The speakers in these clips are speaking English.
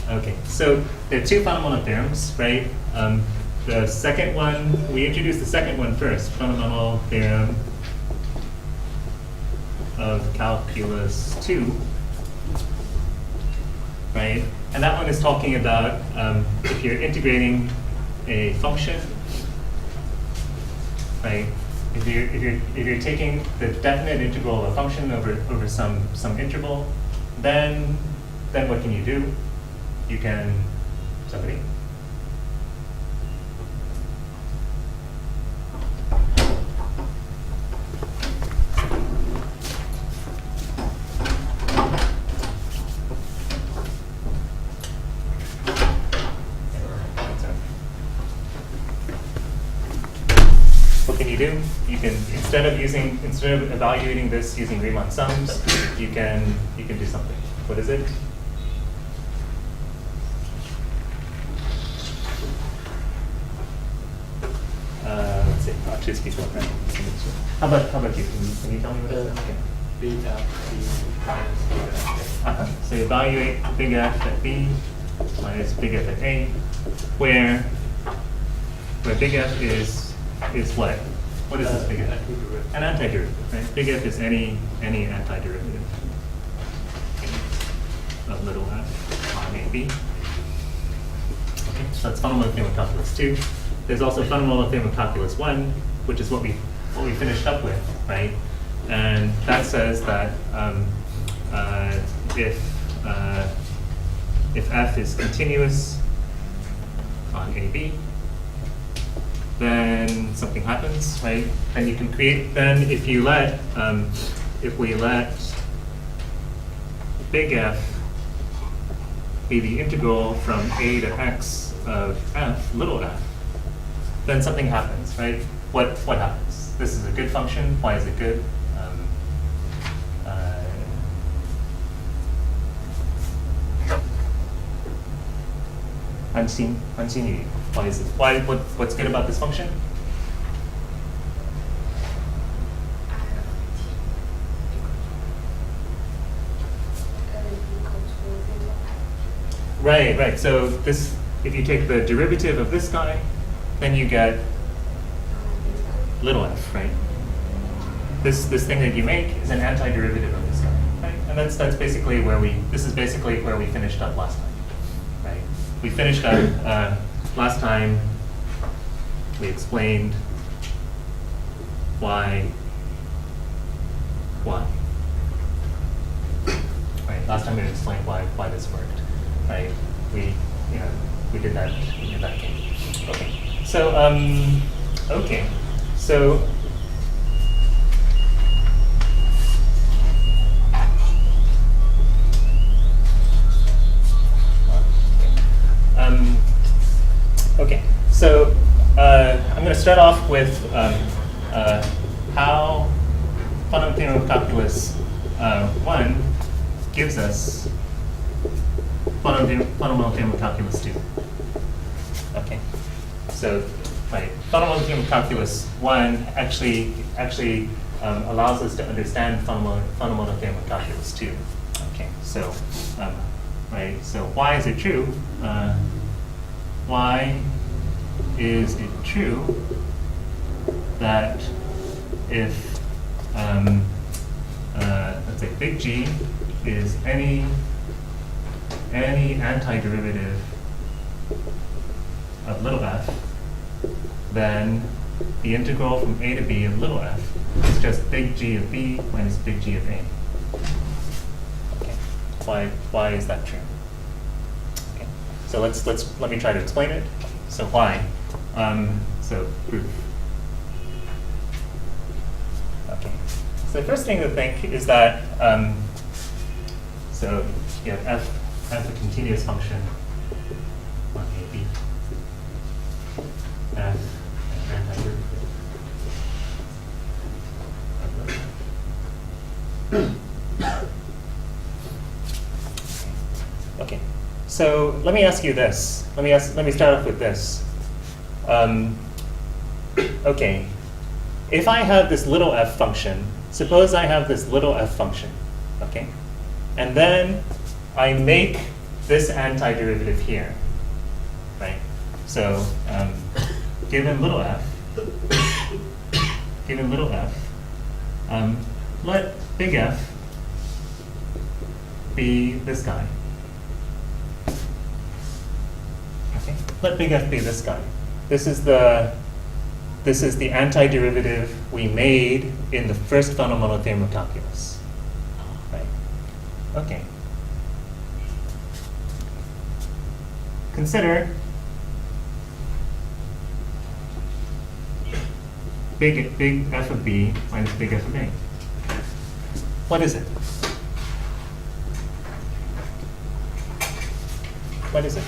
Okay, so there are two fundamental theorems, right? The second one, we introduced the second one first, Fundamental Theorem of Calculus 2, right? And that one is talking about if you're integrating a function, right? If you're taking the definite integral of a function over some interval, then what can you do? You can, somebody? What can you do? You can, instead of evaluating this using Riemann sums, you can do something. What is it? Let's see. I'll choose people. Right? How about you? Can you tell me what it is? Okay. Beta B minus beta Uh-huh. So you evaluate big F at B minus big F at A, where big F is what? What is this big F? An antiderivative, right? Big F is any antiderivative of little f on AB. Okay, so that's fundamental theorem of calculus 2. There's also fundamental theorem of calculus 1, which is what we finished up with, right? And that says that if f is continuous on AB, then something happens, right? And you can create, then if we let big F be the integral from a to x of f, little f, then something happens, right? What happens? This is a good function. Why is it good? Unseen you. Why is it? What's good about this function? Right. So this, if you take the derivative of this guy, then you get little f, right? This thing that you make is an antiderivative of this guy, right? And that's basically where we finished up last time, right? We finished up last time. We explained why. Right. Last time we explained why this worked, right? We did that game. Okay. So okay, so I'm going to start off with how Fundamental Theorem of Calculus 1 gives us Fundamental Theorem of Calculus 2. Okay, so Fundamental Theorem of Calculus 1 actually allows us to understand Fundamental Theorem of Calculus 2. Okay, so so why is it true? Why is it true that if let's say big G is any antiderivative of little f, then the integral from a to b of little f is just big G of b minus big G of a. Okay, why is that true? Okay, so let me try to explain it. So why? So proof. Okay, so the first thing to think is that so you have f a continuous function on AB. F an antiderivative. Okay, so let me ask you this. Let me start off with this. Okay, if I have this little f function, suppose I have this little f function, okay, and then I make this antiderivative here, right? So given little f, let big F be this guy. Okay, let big F be this guy. This is the antiderivative we made in the first fundamental theorem of calculus. Right? Okay. Consider big F of B minus big F of A. What is it? What is it?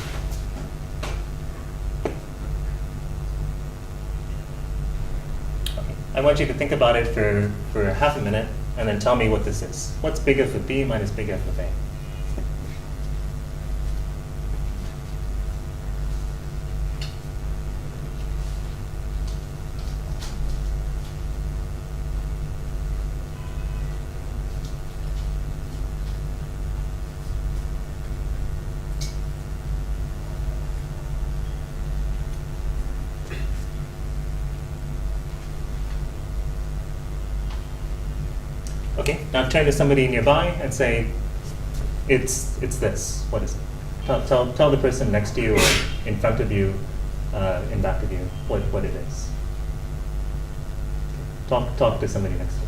Okay. I want you to think about it for half a minute and then tell me what this is. What's big F of B minus big F of A? Okay, now turn to somebody nearby and say, it's this. What is it? Tell the person next to you or in front of you, in back of you, what it is. Talk to somebody next to you.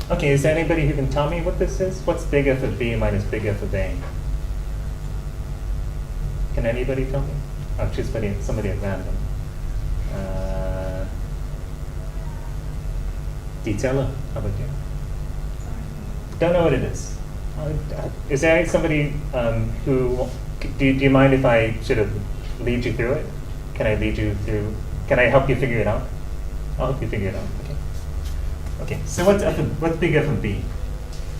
Okay, is there anybody who can tell me what this is? What's big F of B minus big F of A? Can anybody tell me? I'll choose somebody at random. Detailer, how about you? Don't know what it is. Is there somebody who, do you mind if I sort of lead you through it? Can I lead you through, can I help you figure it out? I'll help you figure it out. Okay, so what's big F of B?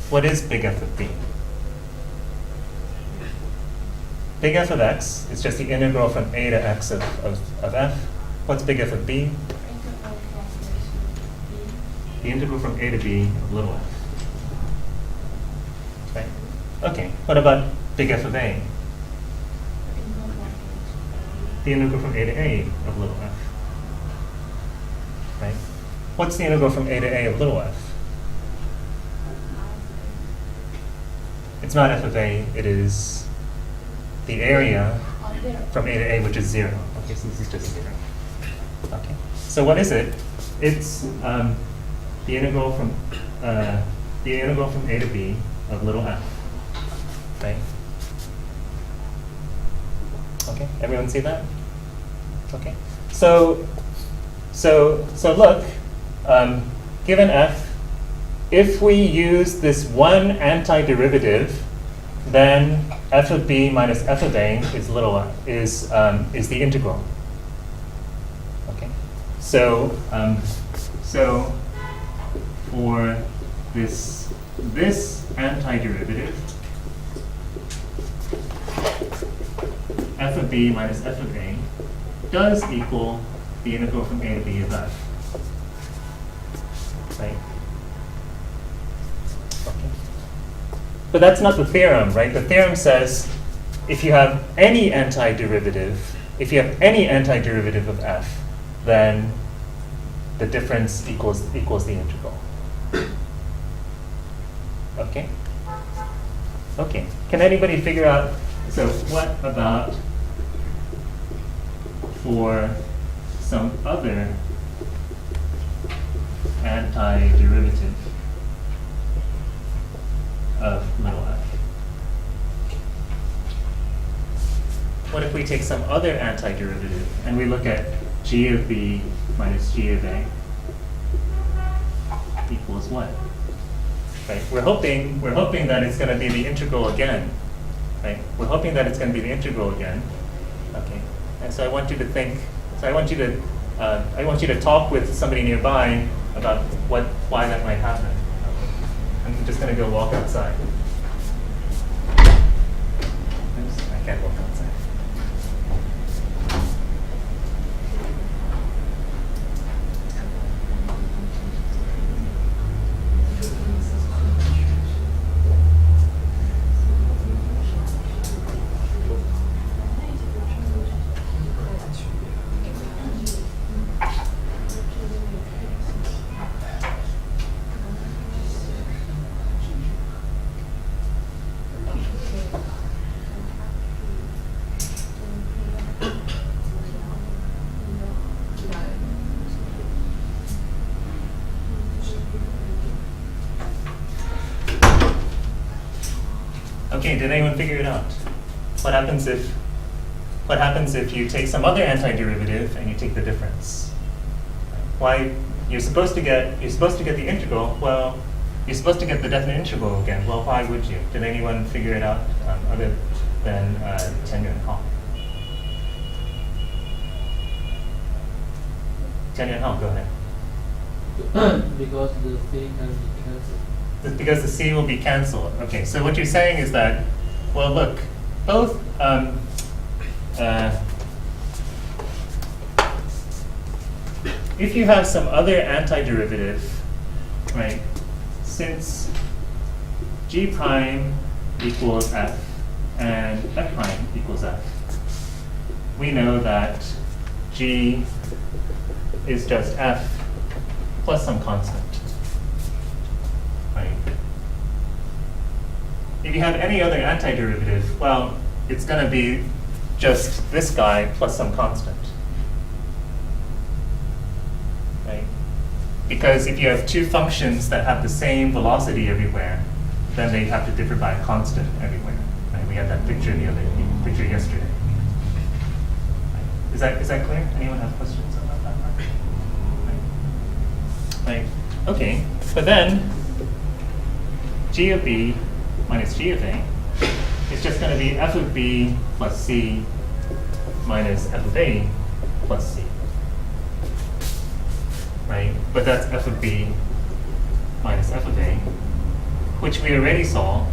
What is big F of B? Big F of x is just the integral from a to x of f. What's big F of B? The integral from a to b of little f. Right? Okay, what about big F of A? The integral from a to a of little f. Right? What's the integral from a to a of little f? It's not f of a, it is the area from a to a, which is 0. Okay, so this is just 0. Okay, so what is it? It's the integral from a to b of little f. Right? Okay, everyone see that? Okay, so look. Given f, if we use this one antiderivative, then f of b minus f of a is is the integral. Okay, so for this antiderivative, f of b minus f of a does equal the integral from a to b of f. Right? Okay. But that's not the theorem, right? The theorem says if you have any antiderivative of f, then the difference equals the integral. Okay? Okay. Can anybody figure out, so what about for some other antiderivative of little f? What if we take some other antiderivative and we look at g of b minus g of a equals what? Right? We're hoping that it's going to be the integral again. Right? We're hoping that it's going to be the integral again. Okay. And so I want you to think. So I want you to I want you to talk with somebody nearby about why that might happen. I'm just going to go walk outside. Oops, I can't walk outside. Okay, did anyone figure it out? What happens if you take some other antiderivative and you take the difference? Why you're supposed to get the integral? Well, you're supposed to get the definite integral again. Well, why would you? Did anyone figure it out other than Tianyuan Hao? Tianyuan Hao, go ahead. Because the C can be cancelled. Because the C will be cancelled. Okay, so what you're saying is that, well, look, both if you have some other antiderivative, right, since G prime equals F and F prime equals F, we know that G is just F plus some constant. Right. If you have any other antiderivative, well, it's going to be just this guy plus some constant. Right? Because if you have two functions that have the same velocity everywhere, then they have to differ by a constant everywhere. Right? We had that picture yesterday. Right. Is that clear? Anyone have questions about that part? Right. Okay. But then G of B minus G of A is just going to be F of B plus C minus F of A plus C. Right? But that's F of B minus F of A, which we already saw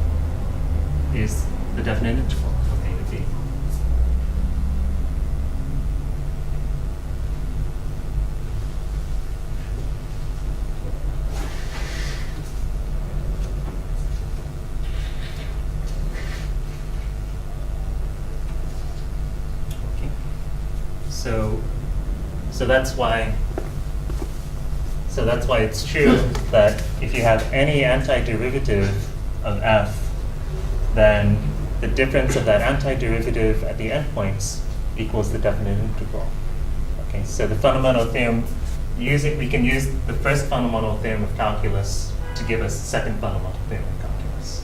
is the definite integral of A to B. So that's why it's true that if you have any antiderivative of f, then the difference of that antiderivative at the endpoints equals the definite integral. Okay, so the fundamental theorem, we can use the first fundamental theorem of calculus to give us the second fundamental theorem of calculus.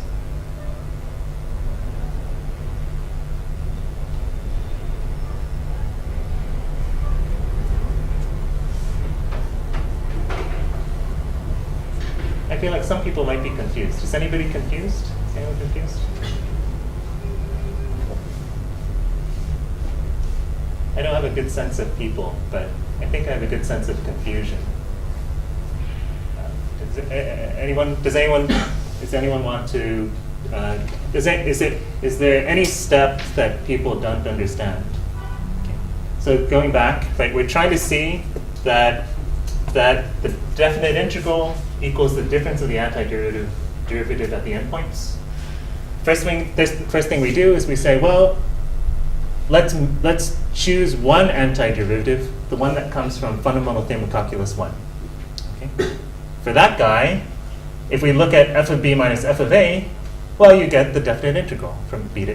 I feel like some people might be confused. Is anybody confused? Is anyone confused? I don't have a good sense of people, but I think I have a good sense of confusion. Does anyone want to? Is there any step that people don't understand? Okay. So going back, right, we're trying to see that the definite integral equals the difference of the antiderivative at the endpoints. First thing we do is we say, well, let's choose one antiderivative, the one that comes from Fundamental Theorem of Calculus 1. Okay? For that guy, if we look at f of b minus f of a, well, you get the definite integral from a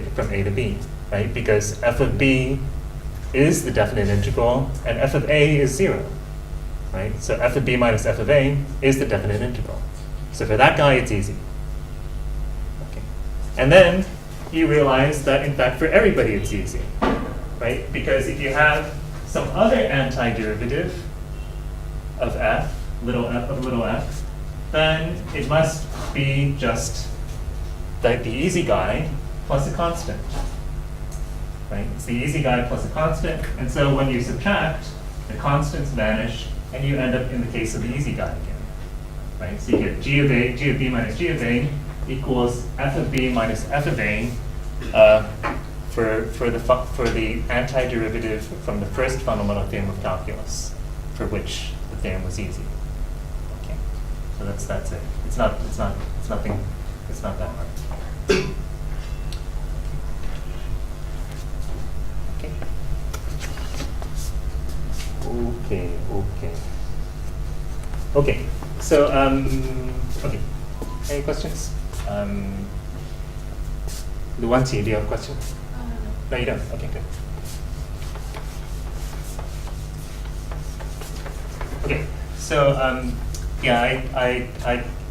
to b, right? Because f of b is the definite integral, and f of a is 0. Right? So f of b minus f of a is the definite integral. So for that guy, it's easy. Okay. And then you realize that, in fact, for everybody, it's easy. Right? Because if you have some other antiderivative of f, little f, then it must be just the easy guy plus a constant. Right? It's the easy guy plus a constant. And so when you subtract, the constants vanish, and you end up in the case of the easy guy again, right? So you get g of b minus g of a equals f of b minus f of a for the antiderivative from the first fundamental theorem of calculus, for which the theorem was easy. Okay, so that's it. It's not that hard. Okay. So, okay. Any questions? Luanti, do you have a question? No, you don't. Okay, good. Okay. So, yeah,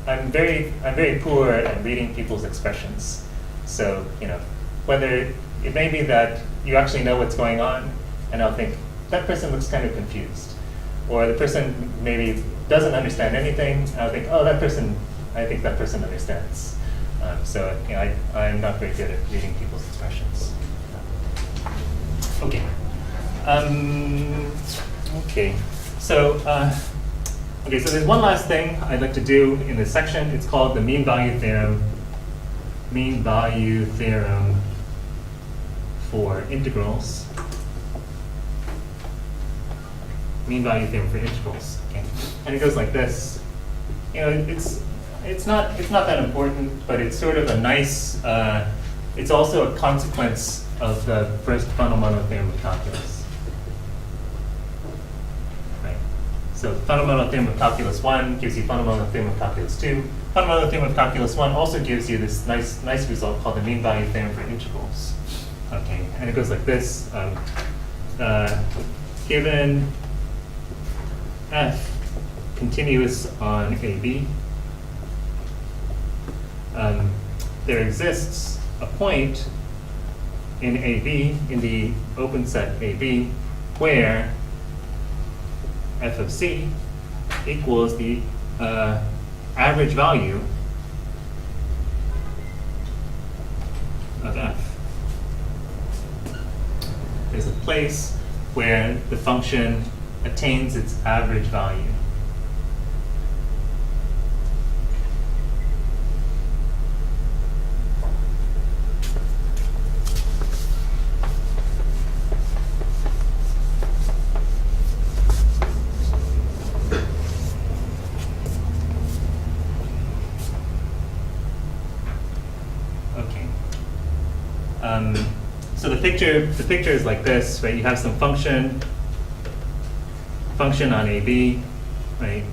I'm very poor at reading people's expressions. So, whether it may be that you actually know what's going on, and I'll think, that person looks kind of confused. Or the person maybe doesn't understand anything, I'll think, oh, I think that person understands. So I'm not very good at reading people's expressions. Okay. Okay. So there's one last thing I'd like to do in this section. It's called the mean value theorem. Mean value theorem for integrals. Mean value theorem for integrals. Okay. And it goes like this. It's not that important, but it's sort of a nice. It's also a consequence of the first fundamental theorem of calculus. Right. So fundamental theorem of calculus 1 gives you fundamental theorem of calculus 2. Fundamental theorem of calculus 1 also gives you this nice result called the mean value theorem for integrals. Okay, and it goes like this. Given f continuous on AB, there exists a point in AB, in the open set AB, where f of c equals the average value of f. There's a place where the function attains its average value. Okay. So the picture is like this, right? You have some function on AB, right?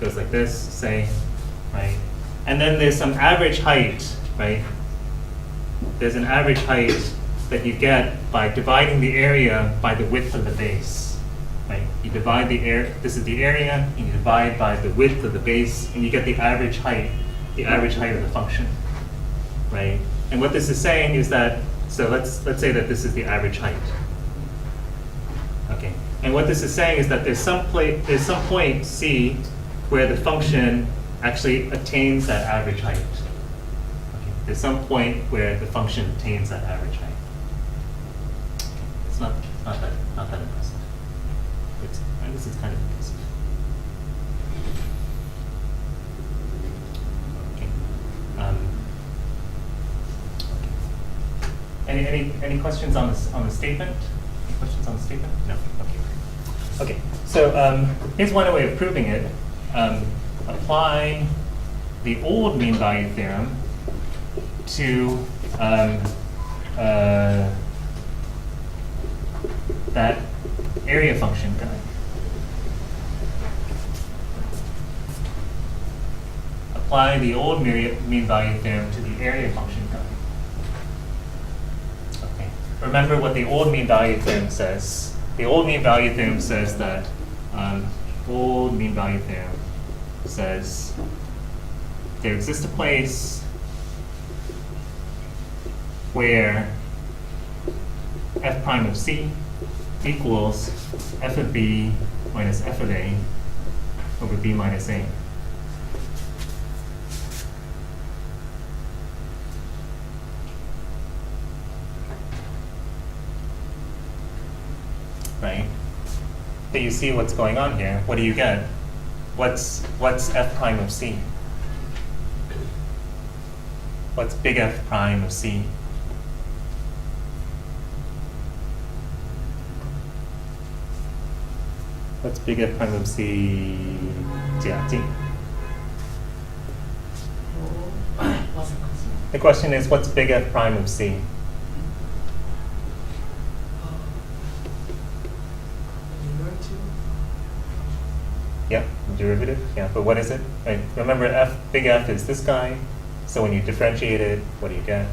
Goes like this, say, right? And then there's some average height, right? There's an average height that you get by dividing the area by the width of the base, right? You divide the area, this is the area, and you divide by the width of the base, and you get the average height of the function, right? And what this is saying is that, so let's say that this is the average height. Okay. And what this is saying is that there's some point C where the function actually attains that average height. Okay. There's some point where the function attains that average height. Okay. It's not that impressive. I guess it's kind of impressive. Okay. Any questions on the statement? Any questions on the statement? No. Okay, so here's one way of proving it. Apply the old mean value theorem to that area function guy. Apply the old mean value theorem to the area function guy. Okay. Remember what the old mean value theorem says. The old mean value theorem says that there exists a place where f prime of c equals f of b minus f of a over b minus a. Right? that you see what's going on here, what do you get? What's f prime of c? What's big F prime of c? What's big F prime of c? 假定. The question is, what's big F prime of c? Yeah, derivative. Yeah, but what is it? Right. Remember, big F is this guy. So when you differentiate it, what do you get?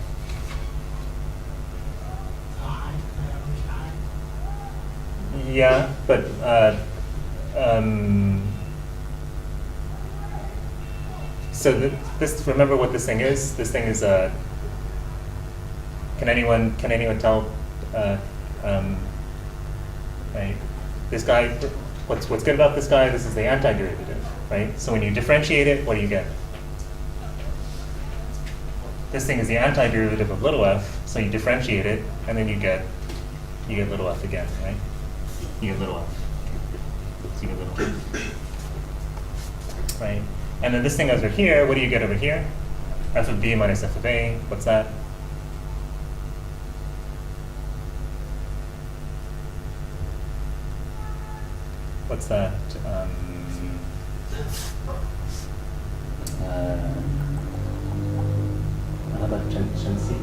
Yeah, but so this. Remember what this thing is? This thing is a. Can anyone tell? Right. This guy. What's good about this guy? This is the antiderivative, right? So when you differentiate it, what do you get? This thing is the antiderivative of little f. So you differentiate it, and then you get little f again, right? You get little f. So you get little f. Right? And then this thing over here, what do you get over here? F of b minus f of a. What's that? What's that? How about Chen C?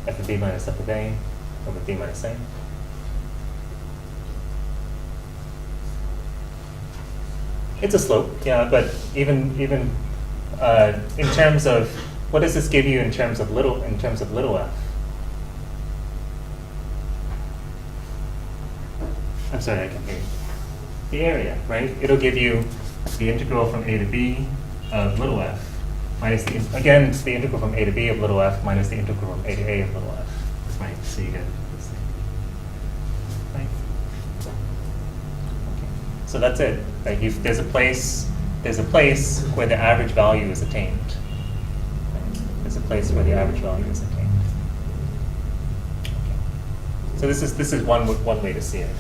F of b minus f of a over b minus a. It's a slope, yeah, but even in terms of, what does this give you in terms of little f? I'm sorry, I can hear you. The area, right? It'll give you the integral from a to b of little f minus again, it's the integral from a to b of little f minus the integral from a to a of little f. Right, so you get this thing. Right? Okay. So that's it. Right? There's a place where the average value is attained. Right? There's a place where the average value is attained. Okay. So this is one way to see it.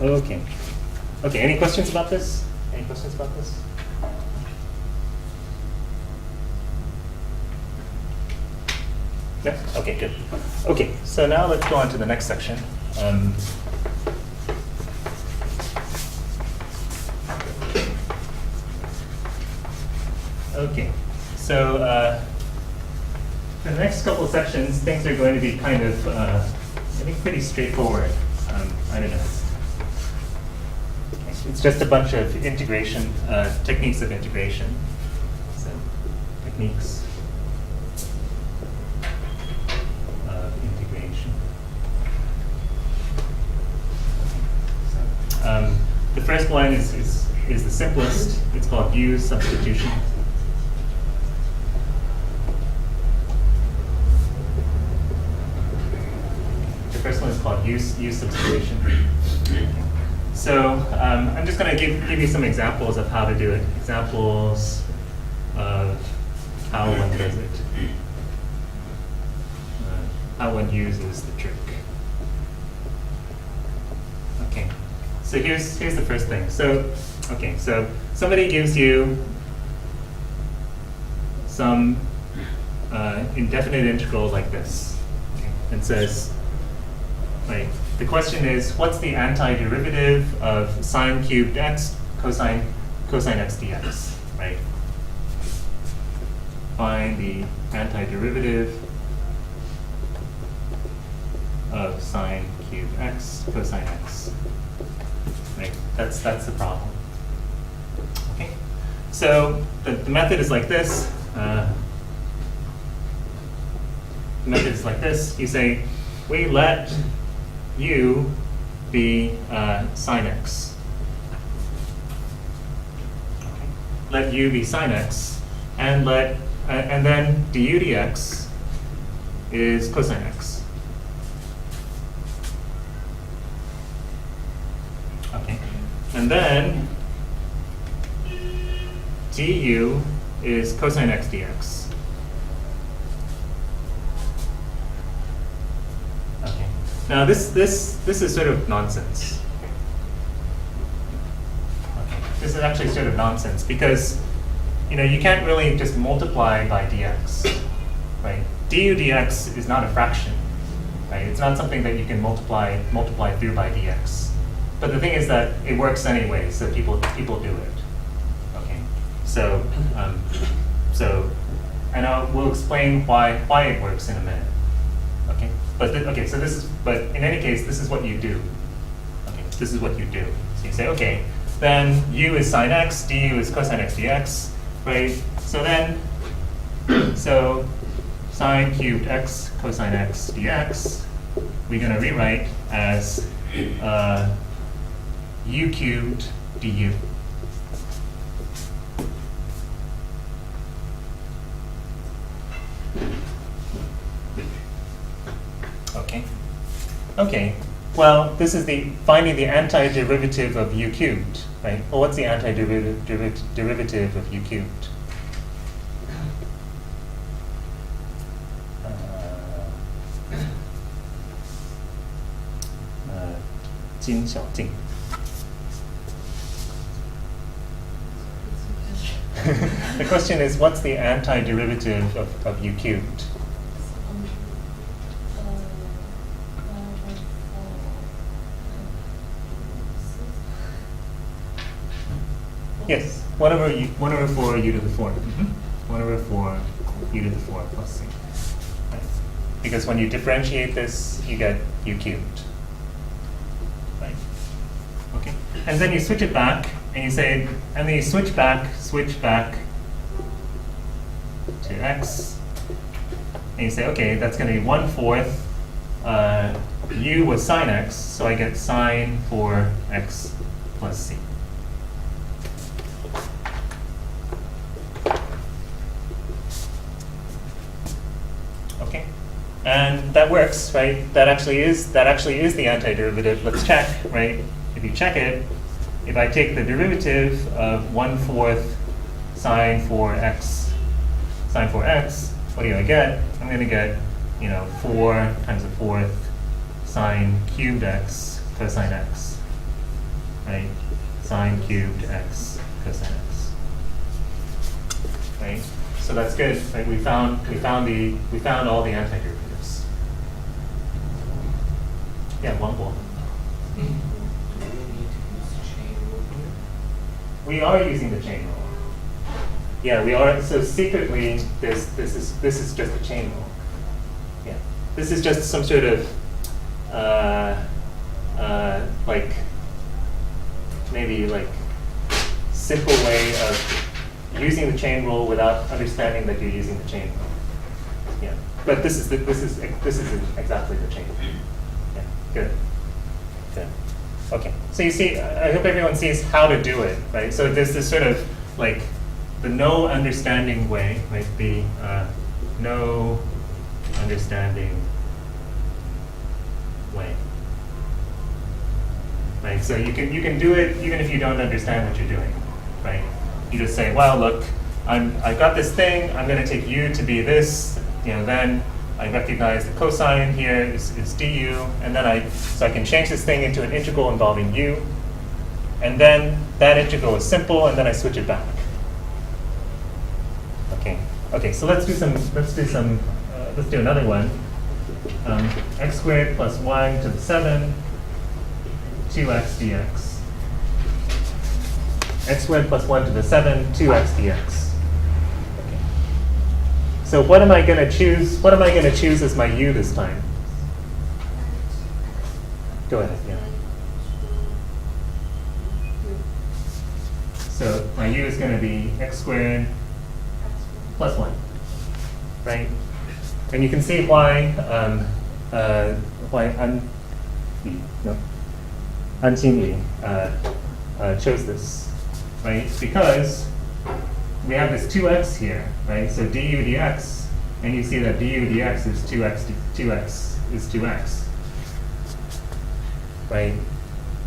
Okay. Okay, any questions about this? Any questions about this? No? Okay, good. Okay, so now let's go on to the next section. Okay, so for the next couple of sections, things are going to be kind of, I think, pretty straightforward. I don't know. It's just a bunch of integration, techniques of integration. So, techniques of integration. So, the first one is the simplest. It's called u-substitution. The first one is called u-substitution. So I'm just going to give you some examples of how to do it. Examples of how one does it. How one uses the trick. Okay. So here's the first thing. So so somebody gives you some indefinite integral like this, and says, right. The question is, what's the antiderivative of sine cubed x cosine x dx, right? Find the antiderivative of sine cubed x cosine x, right? That's the problem. Okay, so the method is like this. The method is like this. You say, we let u be sine x. Okay. Let u be sine x, and then du dx is cosine x. And then du is cosine x dx. Okay. Now this is sort of nonsense. Okay. This is actually sort of nonsense because you can't really just multiply by dx, right? Du dx is not a fraction, right? It's not something that you can multiply through by dx. But the thing is that it works anyway, so people do it. Okay, so we'll explain why it works in a minute. Okay, but in any case, this is what you do. Okay, this is what you do. So you say, okay, then u is sine x, du is cosine x dx, right? So then, sine cubed x cosine x dx, we're going to rewrite as u cubed du. Okay. Okay. Well, this is finding the antiderivative of u cubed, right? Well, what's the antiderivative of u cubed? 金小静。The question is, what's the antiderivative of u cubed? Yes, 1 over 4 u to the 4. 1 over 4 u to the 4 plus c. Right. Because when you differentiate this, you get u cubed. Right. Okay. And then you switch it back, and you say, and then you switch back to x, and you say, okay, that's going to be 1/4. U was sine x, so I get sine 4x plus c. Okay, and that works, right? That actually is the antiderivative. Let's check, right? If you check it, if I take the derivative of 1/4 sine 4x, what do I get? I'm going to get, 4 times the 4th sine cubed x cosine x, right? Sine cubed x cosine x, right? So that's good, right? We found all the antiderivatives. Yeah, one more. We are using the chain rule. Yeah, we are. So secretly, this is just a chain rule. Yeah, this is just some sort of maybe simple way of using the chain rule without understanding that you're using the chain rule. Yeah, but this is exactly the chain rule. Yeah, good. Good. Okay, so you see, I hope everyone sees how to do it, right? So there's this sort of the no understanding way, right? The no understanding way, right? So you can do it even if you don't understand what you're doing, right? You just say, well, look, I've got this thing. I'm going to take u to be this. Then I recognize the cosine here is du, and then I can change this thing into an integral involving u, and then that integral is simple, and then I switch it back. Okay. So let's do another one. X squared plus 1 to the 7, 2x dx. X squared plus 1 to the 7, 2x dx. So what am I going to choose? What am I going to choose as my u this time? Go ahead, yeah. So my u is going to be x squared plus 1, right? And you can see why Anqingyi chose this, right? Because we have this 2x here, right? So du dx, and you see that du dx is 2x is 2x, right?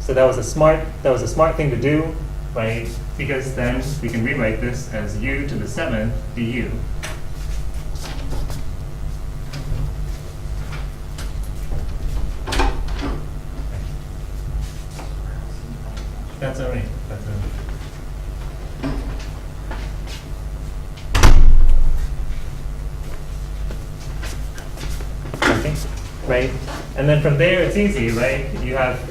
So that was a smart thing to do, right? Because then we can rewrite this as u to the 7th du. That's all right. That's all right. Okay, right? And then from there, it's easy, right? You have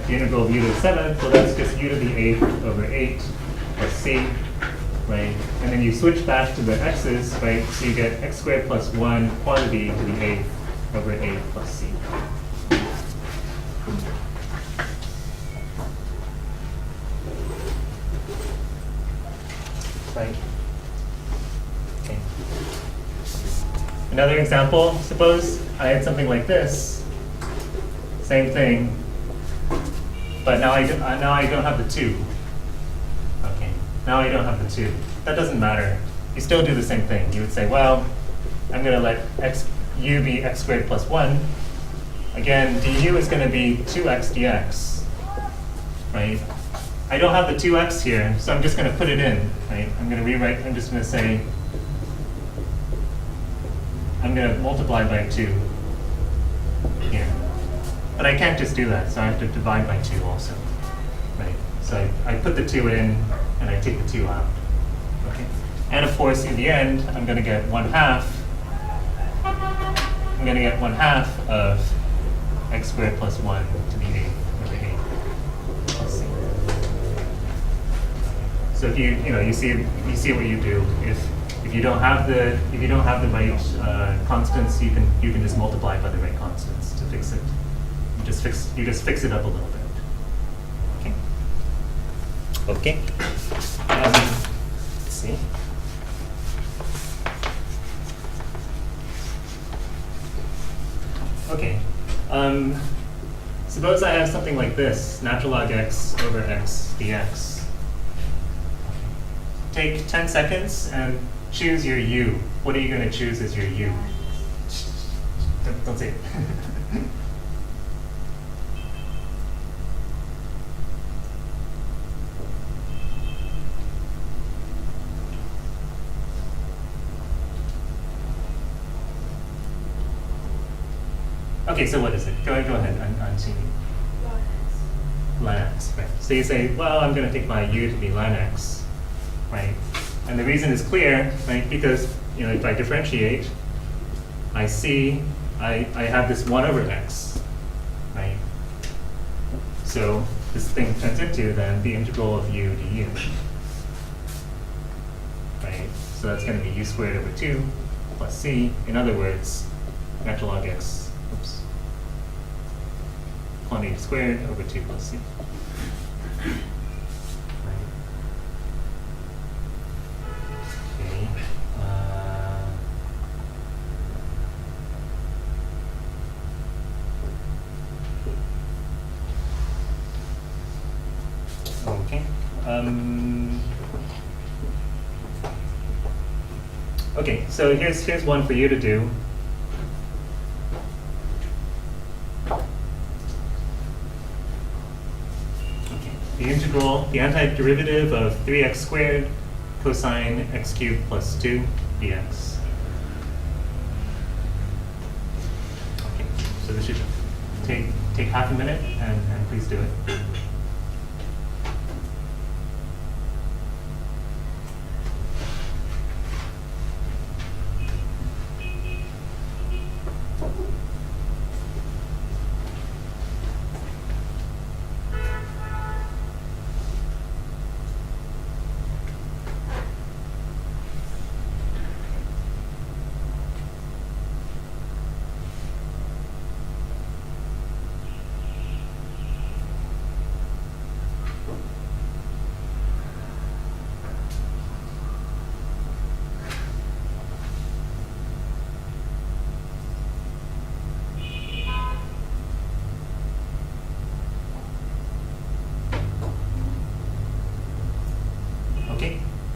the integral of u to the 7th, well, that's just u to the 8th over 8 plus c, right? And then you switch back to the x's, right? So you get x squared plus 1 quantity to the 8th over 8 plus c. Right? Okay. Another example, suppose I had something like this, same thing, but now I don't have the 2. Okay, now I don't have the 2. That doesn't matter. You still do the same thing. You would say, well, I'm going to let u be x squared plus 1. Again, du is going to be 2x dx, right? I don't have the 2x here, so I'm just going to put it in, right? I'm going to rewrite, I'm just going to say, I'm going to multiply by 2 here. But I can't just do that, so I have to divide by 2 also, right? So I put the 2 in, and I take the 2 out, okay? And of course, in the end, I'm going to get 1/2. I'm going to get 1/2 of x squared plus 1 to the 8th over 8 plus c. So if you see what you do. If you don't have the right constants, you can just multiply by the right constants to fix it. You just fix it up a little bit. Okay. Okay. Let's see. Okay. Suppose I have something like this: natural log x over x dx. Take 10 seconds and choose your u. What are you going to choose as your u? Don't say it. Okay, so what is it? Go ahead. I'm seeing ln x, right? So you say, well, I'm going to take my u to be ln x, right? And the reason is clear, right? Because if I differentiate, I have this 1 over x, right? So this thing turns into then the integral of u du, right? So that's going to be u squared over 2 plus c. In other words, natural log x, quantity squared over 2 plus c. Okay, so here's one for you to do. Okay, the integral, the antiderivative of 3x squared cosine x cubed plus 2 dx. Okay, so this should take half a minute, and please do it.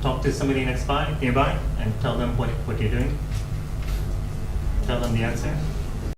Talk to somebody nearby and tell them what you're doing. Tell them the answer.